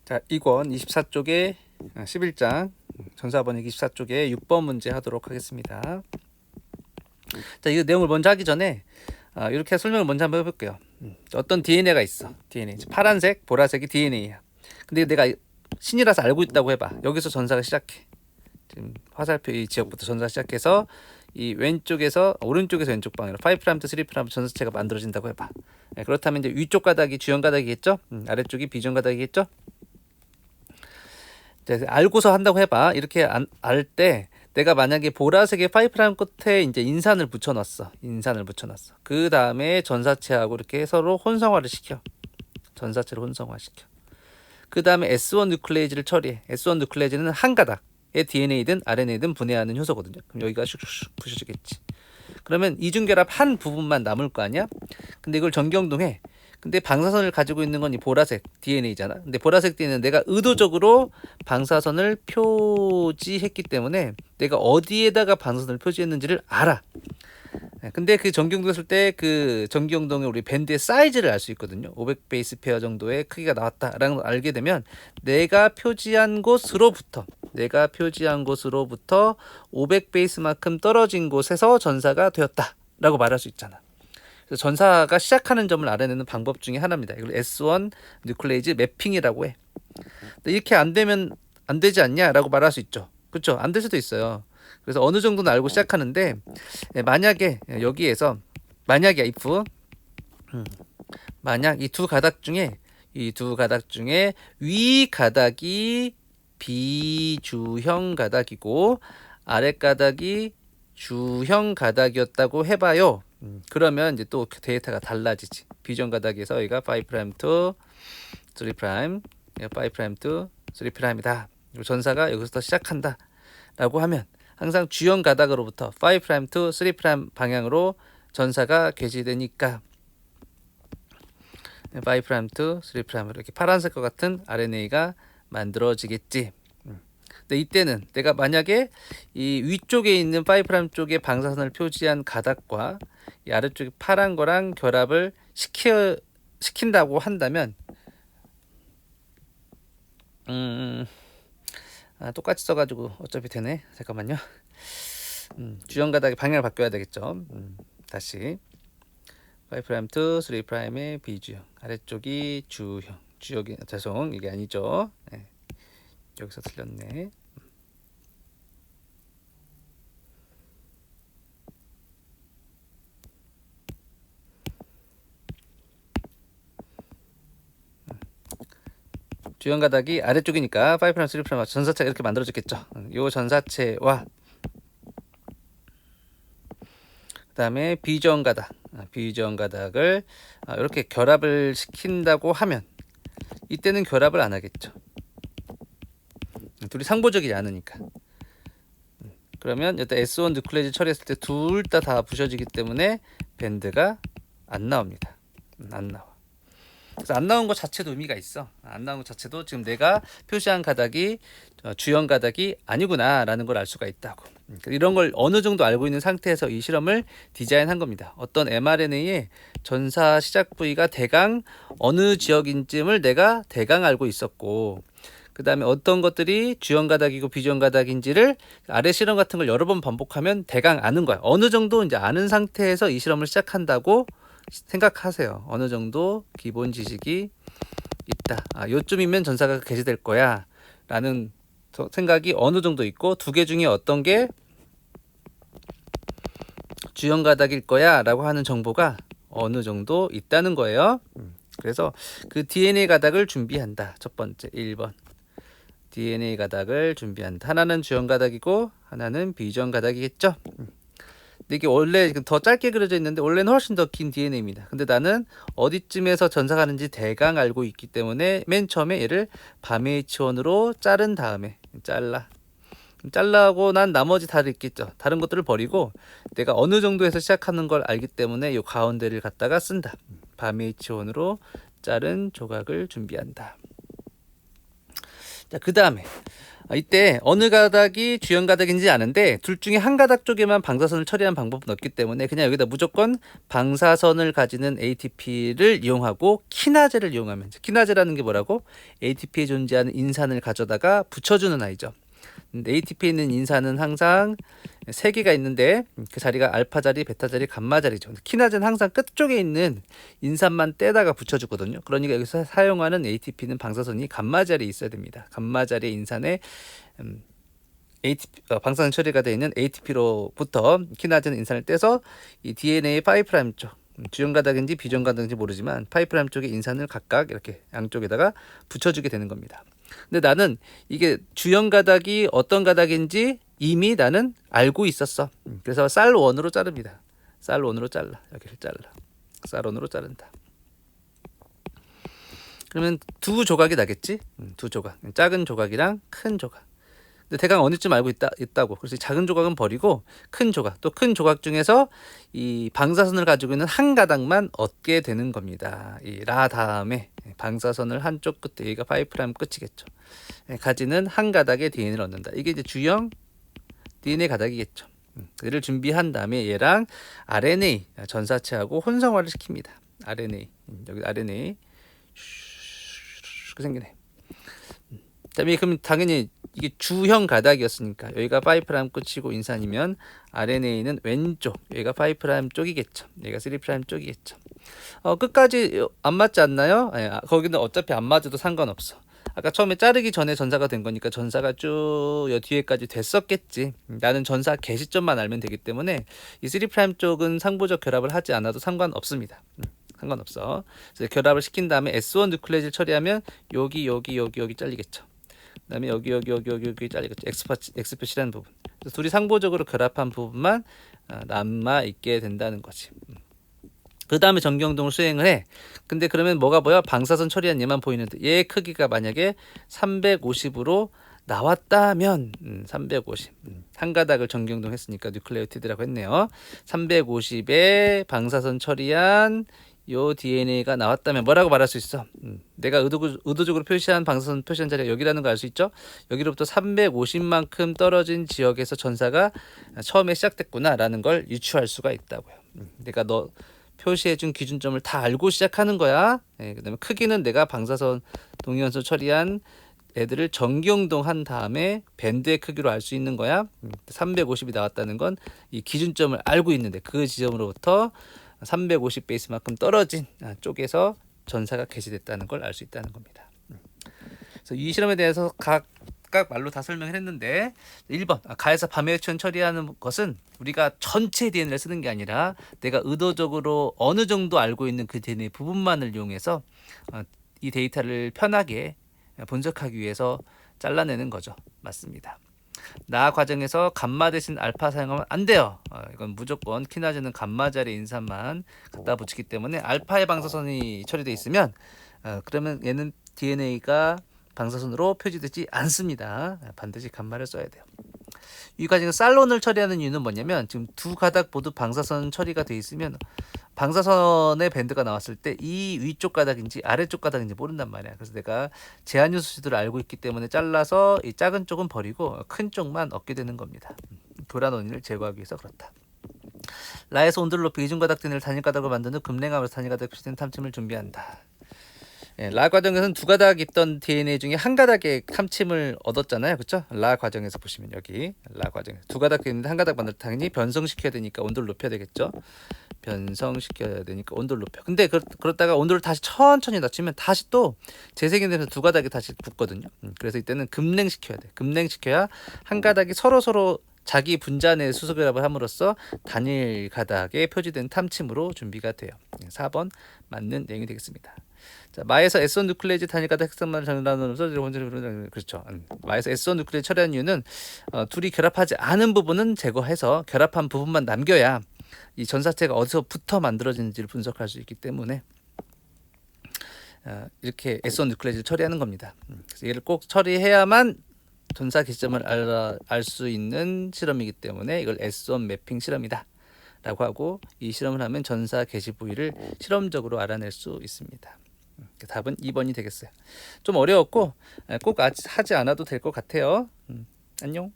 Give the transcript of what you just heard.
자, 이권 24쪽에 11장 전사번역 24쪽에 6번 문제 하도록 하겠습니다. 자, 이 내용을 먼저 하기 전에 이렇게 설명을 먼저 한번 해볼게요. 어떤 DNA가 있어. DNA. 파란색, 보라색이 DNA야. 근데 내가 신이라서 알고 있다고 해봐. 여기서 전사가 시작해. 지금 화살표 이 지역부터 전사 시작해서 이 왼쪽에서 오른쪽에서 왼쪽 방향으로 5'부터 3' 전사체가 만들어진다고 해봐. 네, 그렇다면 이제 위쪽 가닥이 주연 가닥이겠죠. 아래쪽이 비전 가닥이겠죠. 알고서 한다고 해봐. 이렇게 알 때 내가 만약에 보라색의 5' 끝에 이제 인산을 붙여놨어. 그 다음에 전사체하고 이렇게 서로 혼성화를 시켜. 전사체를 혼성화시켜. 그 다음에 S1 누클레이즈를 처리해. S1 누클레이즈는 한 가닥의 DNA든 RNA든 분해하는 효소거든요. 그럼 여기가 슉슉 부셔지겠지. 그러면 이중결합 한 부분만 남을 거 아니야? 근데 이걸 전경동해. 근데 방사선을 가지고 있는 건 이 보라색 DNA잖아. 근데 보라색 DNA는 내가 의도적으로 방사선을 표지했기 때문에 내가 어디에다가 방사선을 표지했는지를 알아. 근데 그 전경도 했을 때 그 전경동의 우리 밴드의 사이즈를 알 수 있거든요. 500 베이스 페어 정도의 크기가 나왔다라는 걸 알게 되면 내가 표지한 곳으로부터 500 베이스만큼 떨어진 곳에서 전사가 되었다라고 말할 수 있잖아. 그래서 전사가 시작하는 점을 알아내는 방법 중에 하나입니다. 이걸 S1 누클레이즈 매핑이라고 해. 근데 이렇게 안 되면 안 되지 않냐라고 말할 수 있죠. 그렇죠? 안 될 수도 있어요. 그래서 어느 정도는 알고 시작하는데 만약에 여기에서 만약에 if 만약 이 두 가닥 중에 위 가닥이 비주형 가닥이고 아래 가닥이 주형 가닥이었다고 해봐요. 그러면 이제 또 데이터가 달라지지. 비전 가닥에서 여기가 5' to 3', 5' to 3'이다. 전사가 여기서 시작한다. 라고 하면 항상 주형 가닥으로부터 5' to 3' 방향으로 전사가 개시되니까 5' to 3'으로 이렇게 파란색과 같은 RNA가 만들어지겠지. 근데 이때는 내가 만약에 이 위쪽에 있는 5' 쪽에 방사선을 표지한 가닥과 이 아래쪽에 파란 거랑 결합을 시킨다고 한다면 똑같이 써가지고 어차피 되네. 잠깐만요. 주형 가닥의 방향을 바꿔야 되겠죠. 다시 5' to 3'의 비주형, 아래쪽이 주형, 주역이 죄송 이게 아니죠. 네. 여기서 틀렸네. 주형 가닥이 아래쪽이니까 5', 3' 전사체가 이렇게 만들어졌겠죠. 이 전사체와 그다음에 비주형 가닥을 이렇게 결합을 시킨다고 하면 이때는 결합을 안 하겠죠. 둘이 상보적이지 않으니까. 그러면 일단 S1 누클레이즈 처리했을 때 둘 다 부셔지기 때문에 밴드가 안 나옵니다. 안 나와. 그래서 안 나온 것 자체도 의미가 있어. 안 나온 것 자체도 지금 내가 표시한 가닥이 주형 가닥이 아니구나라는 걸 알 수가 있다고. 이런 걸 어느 정도 알고 있는 상태에서 이 실험을 디자인한 겁니다. 어떤 mRNA의 전사 시작 부위가 대강 어느 지역인지를 내가 대강 알고 있었고 그 다음에 어떤 것들이 주형 가닥이고 비주형 가닥인지를 아래 실험 같은 걸 여러 번 반복하면 대강 아는 거야. 어느 정도 이제 아는 상태에서 이 실험을 시작한다고 생각하세요. 어느 정도 기본 지식이 있다. 요쯤이면 전사가 개시될 거야. 라는 생각이 어느 정도 있고 두 개 중에 어떤 게 주형 가닥일 거야. 라고 하는 정보가 어느 정도 있다는 거예요. 그래서 그 DNA 가닥을 준비한다. 첫 번째 1번. DNA 가닥을 준비한다. 하나는 주형 가닥이고 하나는 비주형 가닥이겠죠. 근데 이게 원래 더 짧게 그려져 있는데 원래는 훨씬 더 긴 DNA입니다. 근데 나는 어디쯤에서 전사가 하는지 대강 알고 있기 때문에 맨 처음에 얘를 바메이치원으로 자른 다음에 잘라고 난 나머지 다 있겠죠. 다른 것들을 버리고 내가 어느 정도에서 시작하는 걸 알기 때문에 이 가운데를 갖다가 쓴다. 바메이치원으로 자른 조각을 준비한다. 자, 그 다음에 이때 어느 가닥이 주연 가닥인지 아는데 둘 중에 한 가닥 쪽에만 방사선을 처리하는 방법은 없기 때문에 그냥 여기다 무조건 방사선을 가지는 ATP를 이용하고 키나제를 이용하면, 키나제라는 게 뭐라고? ATP에 존재하는 인산을 가져다가 붙여주는 아이죠. ATP에 있는 인산은 항상 3개가 있는데 그 자리가 알파 자리, 베타 자리, 감마 자리죠. 키나제는 항상 끝쪽에 있는 인산만 떼다가 붙여주거든요. 그러니까 여기서 사용하는 ATP는 방사선이 감마 자리에 있어야 됩니다. 감마 자리의 인산에 ATP, 방사선 처리가 되어 있는 ATP로부터 키나제는 인산을 떼서 이 DNA 5' 쪽, 주연 가닥인지 비주연 가닥인지 모르지만 5' 쪽에 인산을 각각 이렇게 양쪽에다가 붙여주게 되는 겁니다. 근데 나는 이게 주연 가닥이 어떤 가닥인지 이미 나는 알고 있었어. 그래서 쌀1으로 자릅니다. 쌀1으로 잘라. 여기를 잘라. 쌀1으로 자른다. 그러면 두 조각이 나겠지? 두 조각. 작은 조각이랑 큰 조각. 근데 대강 어느쯤 알고 있다고. 그래서 작은 조각은 버리고 큰 조각, 또 큰 조각 중에서 이 방사선을 가지고 있는 한 가닥만 얻게 되는 겁니다. 이 라 다음에 방사선을 한쪽 끝에, 여기가 5' 끝이겠죠. 가지는 한 가닥의 DNA를 얻는다. 이게 이제 주형 DNA 가닥이겠죠. 그를 준비한 다음에 얘랑 RNA 전사체하고 혼성화를 시킵니다. RNA, 여기 RNA 생기네. 그럼 당연히 이게 주형 가닥이었으니까 여기가 5' 끝이고 인산이면 RNA는 왼쪽, 여기가 5' 쪽이겠죠. 여기가 3' 쪽이겠죠. 끝까지 안 맞지 않나요? 거기는 어차피 안 맞아도 상관없어. 아까 처음에 자르기 전에 전사가 된 거니까 전사가 쭉 뒤에까지 됐었겠지. 나는 전사 개시점만 알면 되기 때문에 이 3' 쪽은 상부적 결합을 하지 않아도 상관없습니다. 상관없어. 그래서 결합을 시킨 다음에 S1 누클레이즈를 처리하면 여기 잘리겠죠. 그다음에 여기 잘리겠죠. X 표시라는 부분. 그래서 둘이 상부적으로 결합한 부분만 남아 있게 된다는 거지. 그 다음에 전경동을 수행을 해. 근데 그러면 뭐가 보여? 방사선 처리한 얘만 보이는데 얘 크기가 만약에 350으로 나왔다면 350 한 가닥을 전경동 했으니까 뉴클레오티드라고 했네요. 350에 방사선 처리한 요 DNA가 나왔다면 뭐라고 말할 수 있어? 내가 의도적으로 표시한 방사선 표시한 자리가 여기라는 거 알 수 있죠? 여기로부터 350만큼 떨어진 지역에서 전사가 처음에 시작됐구나라는 걸 유추할 수가 있다고요. 내가 너 표시해준 기준점을 다 알고 시작하는 거야. 그다음에 크기는 내가 방사선 동위원소 처리한 애들을 전경동한 다음에 밴드의 크기로 알 수 있는 거야. 350이 나왔다는 건 이 기준점을 알고 있는데 그 지점으로부터 350 베이스만큼 떨어진 쪽에서 전사가 개시됐다는 걸 알 수 있다는 겁니다. 그래서 이 실험에 대해서 각각 말로 다 설명을 했는데 1번 가에서 밤해천 처리하는 것은 우리가 전체 DNA를 쓰는 게 아니라 내가 의도적으로 어느 정도 알고 있는 그 DNA 부분만을 이용해서 이 데이터를 편하게 분석하기 위해서 잘라내는 거죠. 맞습니다. 나 과정에서 감마 대신 알파 사용하면 안 돼요. 이건 무조건 키나제는 감마 자리 인산만 갖다 붙이기 때문에 알파의 방사선이 처리되어 있으면 그러면 얘는 DNA가 방사선으로 표시되지 않습니다. 반드시 감마를 써야 돼요. 이 과정에 쌀론을 처리하는 이유는 뭐냐면 지금 두 가닥 모두 방사선 처리가 돼 있으면 방사선의 밴드가 나왔을 때 이 위쪽 가닥인지 아래쪽 가닥인지 모른단 말이야. 그래서 내가 제한 요소들을 알고 있기 때문에 잘라서 이 작은 쪽은 버리고 큰 쪽만 얻게 되는 겁니다. 교란 원인을 제거하기 위해서 그렇다. 라에서 온도를 높이 이중 가닥 DNA를 단일 가닥으로 만든 후 급냉함으로 단일 가닥 표시된 탐침을 준비한다. 라 과정에서는 두 가닥 있던 DNA 중에 한 가닥의 탐침을 얻었잖아요. 그렇죠? 라 과정에서 보시면 여기 라 과정에 두 가닥 있는데 한 가닥 만들 때 당연히 변성시켜야 되니까 온도를 높여야 되겠죠. 변성시켜야 되니까 온도를 높여. 근데 그렇다가 온도를 다시 천천히 낮추면 다시 또 재생되면서 두 가닥이 다시 붙거든요. 그래서 이때는 급냉시켜야 돼. 급냉시켜야 한 가닥이 서로 자기 분자 내 수소결합을 함으로써 단일 가닥에 표시된 탐침으로 준비가 돼요. 4번 맞는 내용이 되겠습니다. 자, 마에서 S1 누클레이즈 단일 가닥 핵산만을 전환하면서 그렇죠. 마에서 S1 누클레이즈 처리한 이유는 둘이 결합하지 않은 부분은 제거해서 결합한 부분만 남겨야 이 전사체가 어디서부터 만들어지는지를 분석할 수 있기 때문에 이렇게 S1 누클레이즈를 처리하는 겁니다. 그래서 얘를 꼭 처리해야만 전사 개시점을 알 수 있는 실험이기 때문에 이걸 S1 매핑 실험이다 라고 하고 이 실험을 하면 전사 개시 부위를 실험적으로 알아낼 수 있습니다. 답은 2번이 되겠어요. 좀 어려웠고 꼭 하지 않아도 될 것 같아요. 안녕.